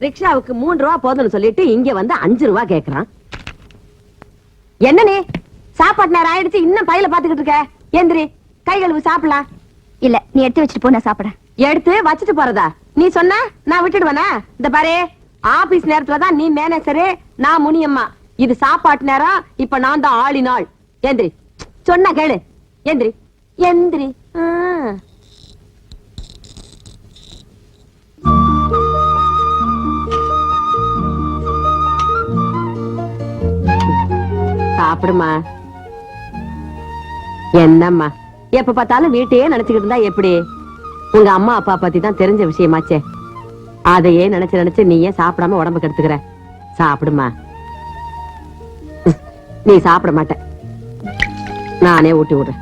ரிக்ஷாவுக்கு 3 ரூபா போதும்னு சொல்லிட்டு இங்க வந்து 5 ரூபா கேக்குறான். என்ன நீ சாப்பாட்டு நேரம் ஆயிடுச்சு, இன்னும் பையில பாத்துக்கிட்டு இருக்க? எந்திரி, கை கழுவு, சாப்பிடலாம். இல்ல, நீ எடுத்து வச்சுட்டு போ, நான் சாப்பிடுறேன். எடுத்து வச்சுட்டு போறதா? நீ சொன்ன நான் விட்டுடுவேனா? இந்த பாரு, ஆபீஸ் நேரத்துலதான் நீ மேனேஜரு, நான் முனியம்மா. இது சாப்பாட்டு நேரம், இப்ப நான் தான் ஆளினாள். எந்திரி, சொன்ன கேளு. எந்திரி எந்திரி. சாப்பிடுமா. என்னம்மா எப்ப பார்த்தாலும் வீட்டையே நினைச்சுக்கிட்டு இருந்தா எப்படி? உங்க அம்மா அப்பா பத்தி தான் தெரிஞ்ச விஷயமாச்சே. அதையே நினைச்சு நினைச்சு நீ ஏன் சாப்பிடாம உடம்பு கெடுத்துக்கிற? சாப்பிடுமா. நீ சாப்பிட மாட்ட, நானே ஊட்டி விடுறேன்.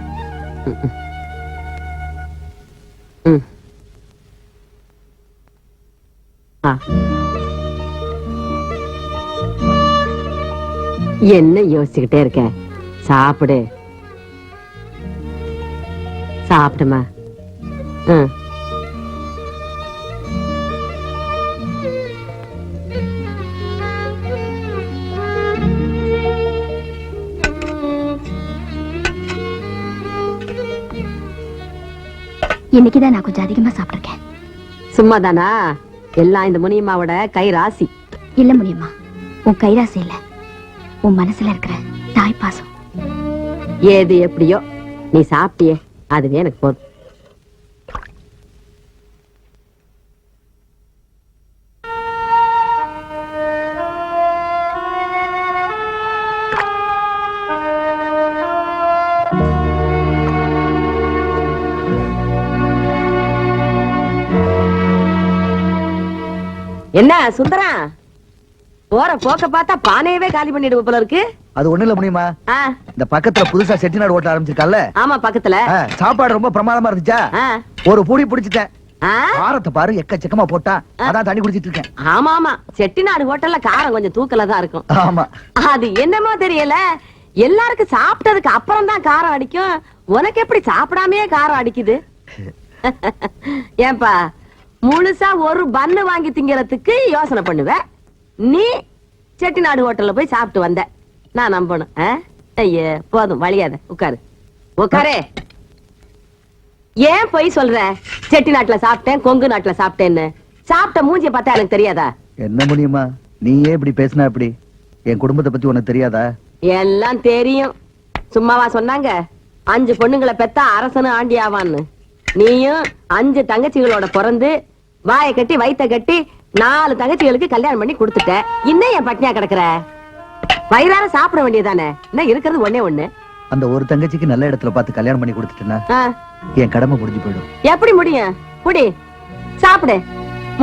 என்ன யோசிச்சுக்கிட்டே இருக்க? சாப்பிடு, சாப்பிடுமா. இன்னைக்குதான் நான் கொஞ்சம் அதிகமா சாப்பிட்டிருக்கேன். சும்மாதானா? எல்லாம் இந்த முனியம்மாவோட கை ராசி. இல்ல முனியம்மா, உன் கைராசி இல்ல, உன் மனசுல இருக்கிற தாய் பாசம். ஏது எப்படியோ நீ சாப்பிட்டியே, அதுவே எனக்கு போதும். என்ன சுந்தரா, போற போக்க பார்த்தா பானையவே காலி பண்ணிடுவோம் போல இருக்கு. அது ஒண்ணு இல்ல முடியுமா, இந்த பக்கத்துல புதுசா செட்டிநாடு ஓட்ட ஆரம்பிச்சிருக்கல. ஆமா, பக்கத்துல சாப்பாடு ரொம்ப பிரமாதமா இருந்துச்சா, ஒரு பூடி பிடிச்சிட்டேன். காரத்தை பாரு, எக்கச்சக்கமா போட்டா, அதான் தண்ணி குடிச்சிட்டு இருக்கேன். ஆமா ஆமா, செட்டிநாடு ஹோட்டல்ல காரம் கொஞ்சம் தூக்கலதான் இருக்கும். ஆமா, அது என்னமோ தெரியல, எல்லாருக்கும் சாப்பிட்டதுக்கு அப்புறம் தான் காரம் அடிக்கும். உனக்கு எப்படி சாப்பிடாமே காரம் அடிக்குது? ஏன்பா, முழுசா ஒரு பன்னு வாங்கி திங்கிறதுக்கு யோசனை பண்ணுவ, நீ செட்டிநாடு ஹோட்டல்ல போய் சாப்பிட்டு வந்த, நான் நம்பணும்? ஐய, போதும், வழியாத, உட்காரு உட்காரு. ஏன் போய் சொல்ற? செட்டிநாட்டுல சாப்பிட்டேன், கொங்கு நாட்டுல சாப்பிட்டேன்னு. சாப்பிட்ட மூஞ்சிய பார்த்தா எனக்கு தெரியாதா? என்ன முடியுமா, நீயே இப்படி பேசினா எப்படி? என் குடும்பத்தை பத்தி உனக்கு தெரியாதா? எல்லாம் தெரியும். சும்மாவா சொன்னாங்க 5 பொண்ணுங்களை பெத்தா அரசனு ஆண்டி ஆவான்னு? நீயும் 5 தங்கச்சிகளோட பிறந்து வாயை கட்டி வயித்த கட்டி 4 தங்கச்சிகளுக்கு கல்யாணம் பண்ணி கொடுத்துட்ட. இன்னும் என் பட்னியா கிடக்குற? வயிறார சாப்பிட வேண்டியதானே? என்ன இருக்கிறது ஒண்ணே ஒண்ணு. அந்த ஒரு தங்கச்சிக்கு நல்ல இடத்துல பார்த்து கல்யாணம் பண்ணி கொடுத்துட்டேன்னா என் கடமை முடிஞ்சு போயிடும். எப்படி முடியும்? புடி, சாப்பிடு.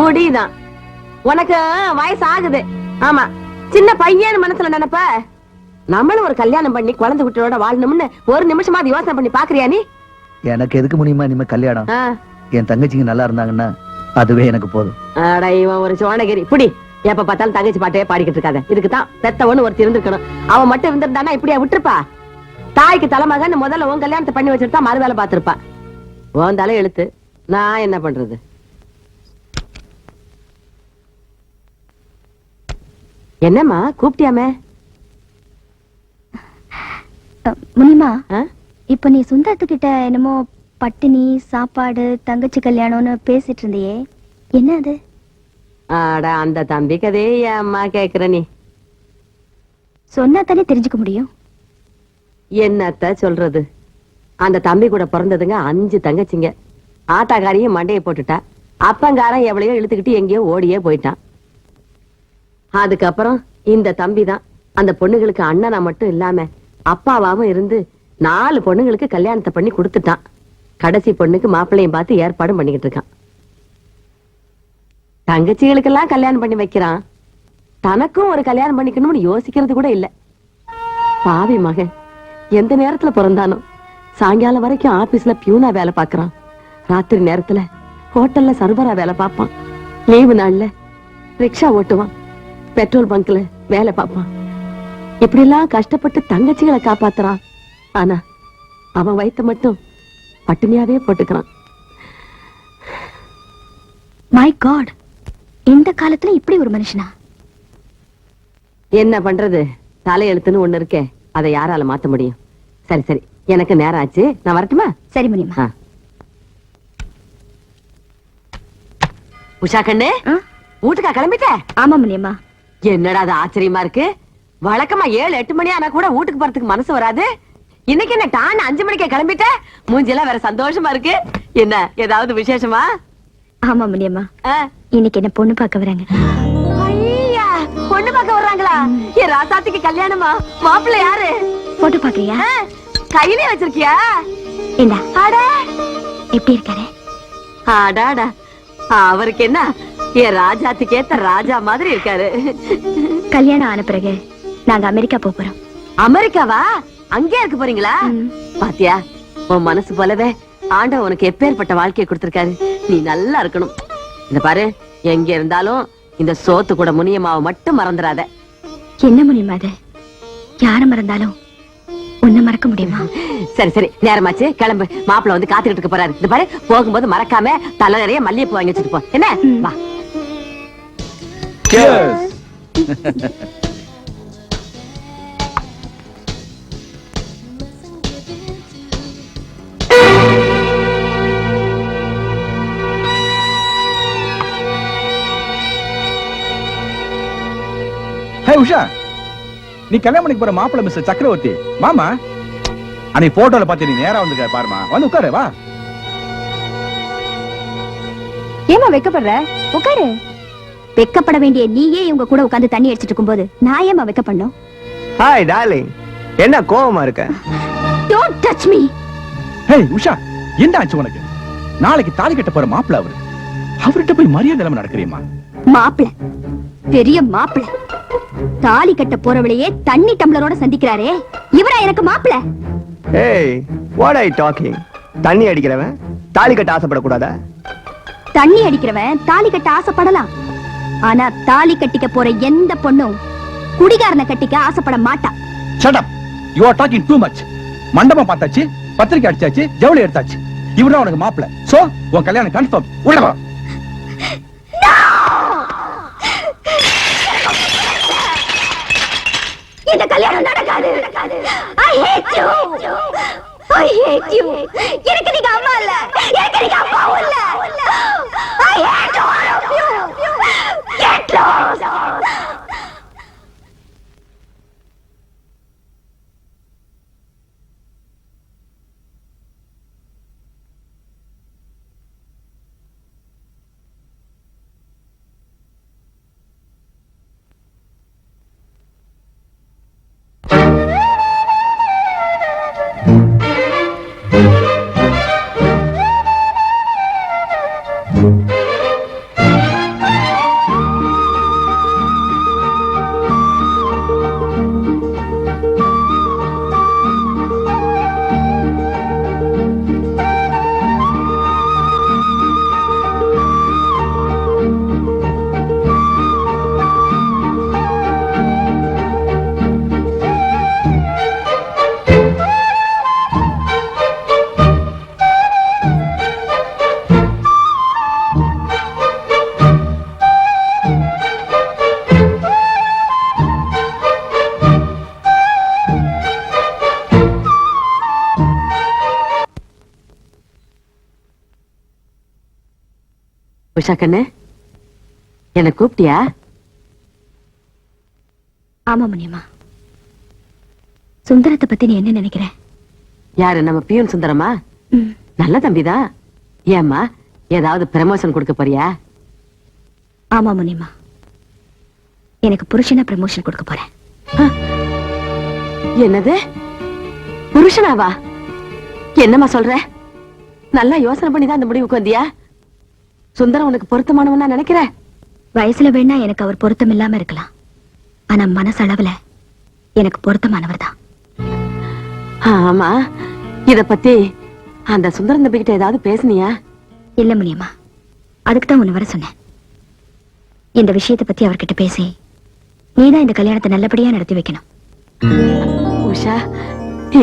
முடியுதான். உனக்கு வயசு ஆகுது. ஆமா, சின்ன பையன் மனசுல நினைப்ப. நம்மளும் ஒரு கல்யாணம் பண்ணி குழந்தை குட்டியோட வாழணும்னு ஒரு நிமிஷமா அது யோசனை பண்ணி பாக்குறியா நீ? எனக்கு எதுக்கு முடியுமா இனிமே கல்யாணம்? என் தங்கச்சிங்க நல்லா இருந்தாங்கன்னா அதுவே எனக்கு போதும். அட, இவன் ஒரு சோனகிரி. புடி, எப்ப பார்த்தாலும் தங்கச்சி பாட்டையே பாடிக்கிட்டு இருக்காத. இதுக்குதான் பெத்தவன்னு ஒருத்தி இருந்திருக்கணும். அவன் மட்டும் இருந்திருந்தானா இப்படியா விட்டுருப்பா? தாய்க்கு தலைமகன் முதல்ல உன் கல்யாணத்தை பண்ணி வச்சிருந்தா மறு வேலை பார்த்திருப்பா. உன் தலை எழுத்து, நான் என்ன பண்றது? என்னம்மா கூப்பிட்டியாமே? முனிமா, இப்ப நீ சுந்தரத்துக்கிட்ட என்னமோ பட்டினி சாப்பாடு தங்கச்சி கல்யாணம்னு பேசிட்டு இருந்தியே, என்ன அது? ஆடா, அந்த தம்பி கதையே என் அம்மா கேக்குற. நீ சொன்னா தானே தெரிஞ்சுக்க முடியும். என்னத்த சொல்றது? அந்த தம்பி கூட பிறந்ததுங்க 5 தங்கச்சிங்க. ஆத்தாக்காரியும் மண்டையை போட்டுட்டா, அப்பங்காரன் எவ்வளையோ இழுத்துக்கிட்டு எங்கேயோ ஓடியே போயிட்டான். அதுக்கப்புறம் இந்த தம்பி தான் அந்த பொண்ணுகளுக்கு அண்ணனா மட்டும் இல்லாம அப்பாவாவும் இருந்து 4 பொண்ணுங்களுக்கு கல்யாணத்தை பண்ணி கொடுத்துட்டான். கடைசி பொண்ணுக்கு மாப்பிள்ளையும் பார்த்து ஏற்பாடும் பண்ணிக்கிட்டு இருக்கான். தங்கச்சிகளுக்கெல்லாம் கல்யாணம் பண்ணி வைக்கிறான், தனக்கும் ஒரு கல்யாணம் பண்ணிக்கணும்னு யோசிக்கிறது கூட இல்ல. பாவி மகன், எந்த நேரத்துல பிறந்தானோ சாயங்காலம் வரைக்கும் ஆபீஸ்ல பியூனா வேலை பாக்குறான். ராத்திரி நேரத்துல ஹோட்டல்ல சர்வரா வேலை பார்ப்பான். லீவு நாள்ல ரிக்ஷா ஓட்டுவான், பெட்ரோல் பங்க்ல வேலை பார்ப்பான். இப்படி எல்லாம் கஷ்டப்பட்டு தங்கச்சிகளை காப்பாத்துறான். ஆனா அவன் வயித்த மட்டும் பட்டினியாவே போட்டுக்கிறான். மை காட், இந்த காலத்துல இப்படி ஒரு மனுஷனா? என்ன பண்றது, தலையெழுத்துன்னு ஒண்ணு இருக்கே, அதை யாரால மாத்த முடியும்? சரி சரி, எனக்கு நேரம் ஆச்சு, நான் வரட்டுமா? சரி முனியம்மா. உஷா கண்ணு, வீட்டுக்கா கிளம்பிட்ட? ஆமா முனியம்மா. என்னடா அது ஆச்சரியமா இருக்கு. வழக்கமா 7-8 மணி ஆனா கூட வீட்டுக்கு போறதுக்கு மனசு வராது. இன்னைக்கு என்ன டான் 5 மணிக்கே கிளம்பிட்ட? மூஞ்சிலாம் வேற சந்தோஷமா இருக்கு. என்ன ஏதாவது விசேஷமா? ஆமா முனியம்மா, இன்னைக்கு என்ன பொண்ணு பார்க்க வராங்க. ஐயா, பொண்ணு பார்க்க வர்றாங்களா? என் ராசாத்திக்கு கல்யாணமா? மாப்பிள்ளை யாரு? போட்டோ பாக்குறியா? கையிலே வச்சிருக்கியா? என்ன அட, எப்படி இருக்காரு? அடாடா, அவருக்கு என்ன, என் ராஜாத்துக்கு ஏத்த ராஜா மாதிரி இருக்காரு. கல்யாணம் ஆன பிறகு நாங்க அமெரிக்கா போறோம். அமெரிக்காவா? அங்கே இருக்க போறீங்களா? பாத்தியா, உன் மனசு போலவே ஆண்டவன் உனக்கு எப்பேற்பட்ட வாழ்க்கையை கொடுத்திருக்காரு. நீ நல்லா இருக்கணும். இந்த பாரு, எங்க இருந்தாலும் இந்த சோத்து கூட முனியம்மாவை மட்டும் மறந்துடாத. என்ன முனியம்மா அது? யார மறந்தாலும் உன்னை மறக்க முடியுமா? சரி சரி, நேரமாச்சு, கிளம்பு. மாப்பிள்ள வந்து காத்துக்கிட்டு இருக்க போறாரு. இந்த பாரு, போகும்போது மறக்காம தலை நிறைய மல்லிகைப்பூ வாங்கி வச்சுட்டு போ. என்ன? வா. உஷா, நீ கல்யாணம் பண்ணிக்கு போற மாப்பிள்ள மிஸ்டர் சக்கரவர்த்தி மாமா. அன்னைக்கு போட்டோல பாத்து நீ நேரா வந்து பாருமா. வந்து உட்காரு, வா. ஏமா வெக்கப்படுற? உட்காரு. வெக்கப்பட வேண்டிய நீயே இவங்க கூட உட்கார்ந்து தண்ணி அடிச்சிட்டு இருக்கும்போது நான் ஏமா வெக்கப்படணும்? ஹாய் டார்லிங், என்ன கோவமா இருக்க? Don't touch me. Hey Usha, என்ன ஆச்சு உனக்கு? நாளைக்கு தாலி கட்ட போற மாப்பிள்ள அவரு. அவர்கிட்ட போய் மரியாதை இல்லாம நடக்கிறீமா? மாப்பிள்ள, பெரிய மாப்பிள்ள, தாலி கட்ட போறவளையே தண்ணி டம்ளரோட சந்திக்கிறாரே, இவரா எனக்கு மாப்பிள்ள? ஏய், வாட் ஆர் யூ டாக்கிங்? தண்ணி அடிக்கிறவன் தாலி கட்ட ஆசைப்படக்கூடாதா? தண்ணி அடிக்கிறவன் தாலி கட்ட ஆசைப்படலாம், ஆனா தாலி கட்டிக்க போற எந்த பொண்ணும் குடிகாரனை கட்டிக்க ஆசைப்பட மாட்டா. Shut up. You are talking too much. மண்டபம் பார்த்தாச்சு, பத்திரிக்கை அடிச்சாச்சு, ஜவுளி எடுத்தாச்சு. இவர்தான் உனக்கு மாப்பிள்ள. சோ உன் கல்யாணம் கன்ஃபார்ம். உள்ள வா. இந்த கல்யாணம் நடக்காது. I hate you. I hate you. எனக்கு நீங்க அம்மா இல்ல, எனக்கு நீங்க அப்பாவும் இல்ல. I hate all of you. Get lost. Usha கண்ணு, என்ன கூப்பிட்டியா? ஆமா முனியம்மா. சுந்தரத்தை பத்தி நீ என்ன நினைக்கிற? யாரு, நம்ம பியூன் சுந்தரமா? நல்ல தம்பிதான். ஏம்மா, ஏதாவது ப்ரமோஷன் கொடுக்க போறியா? ஆமா முனியம்மா, எனக்கு புருஷனா ப்ரமோஷன் கொடுக்க போறேன். என்னது, புருஷனாவா? என்னம்மா சொல்ற? நல்லா யோசனை பண்ணிதான் அந்த முடிவுக்கு வந்தியா? சுந்தரம் உனக்கு பொருத்தமானவனா நினைக்கிற? வயசுல வேணா எனக்கு அவர் பொருத்தம் இல்லாம இருக்கலாம், ஆனா மனசளவுல எனக்கு பொருத்தமானவர் தான். ஆமா, இத பத்தி அந்த சுந்தரம் தம்பி கிட்ட ஏதாவது பேசுனியா? இல்ல முனியம்மா, அதுக்கு தான் உன்னை வர சொன்னேன். இந்த விஷயத்தை பத்தி அவர்கிட்ட பேசி நீதான் இந்த கல்யாணத்தை நல்லபடியா நடத்தி வைக்கணும். உஷா,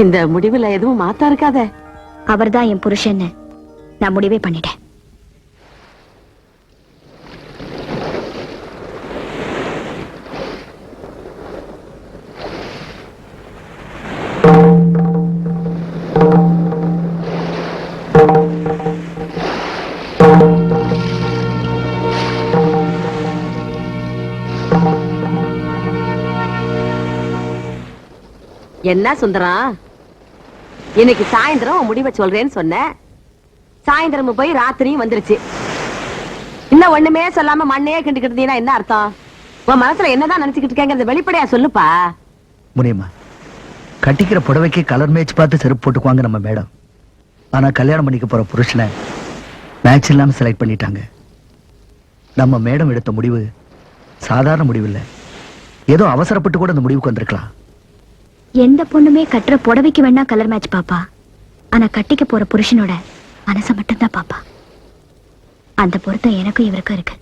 இந்த முடிவுல எதுவும் மாத்தா இருக்காத. அவர்தான் என் புருஷன்னு நான் முடிவே பண்ணிட்டேன். என்ன சுந்தரம், இன்னைக்கு சாயந்தரம் உன் முடிவை சொல்றேன்னு சொன்ன. சாயந்தரம் போய் ராத்திரியும் வந்துருச்சு. இன்னும் ஒண்ணுமே சொல்லாம மண்ணையே கிண்டுக்கிட்டு இருந்தீங்கன்னா என்ன அர்த்தம்? உன் மனசுல என்னதான் நினைச்சுக்கிட்டு இருக்கேங்கிறத வெளிப்படையா சொல்லுப்பா. முனியம்மா, கட்டிக்கிற புடவைக்கு கலர் மேட்ச் பார்த்து செருப்பு போட்டுக்குவாங்க நம்ம மேடம். ஆனா கல்யாணம் பண்ணிக்க போற புருஷனை மேட்ச் இல்லாம செலக்ட் பண்ணிட்டாங்க. நம்ம மேடம் எடுத்த முடிவு சாதாரண முடிவு இல்ல. ஏதோ அவசரப்பட்டு கூட அந்த முடிவுக்கு வந்திருக்கலாம். எந்த பொண்ணுமே கட்டுற புடவைக்கு வேணா கலர் மேட்ச் பாப்பா. ஆனா கட்டிக்க போற புருஷனோட மனசை மட்டும்தான் பாப்பா. அந்த பொருத்தம் எனக்கும் இவருக்கும் இருக்கு.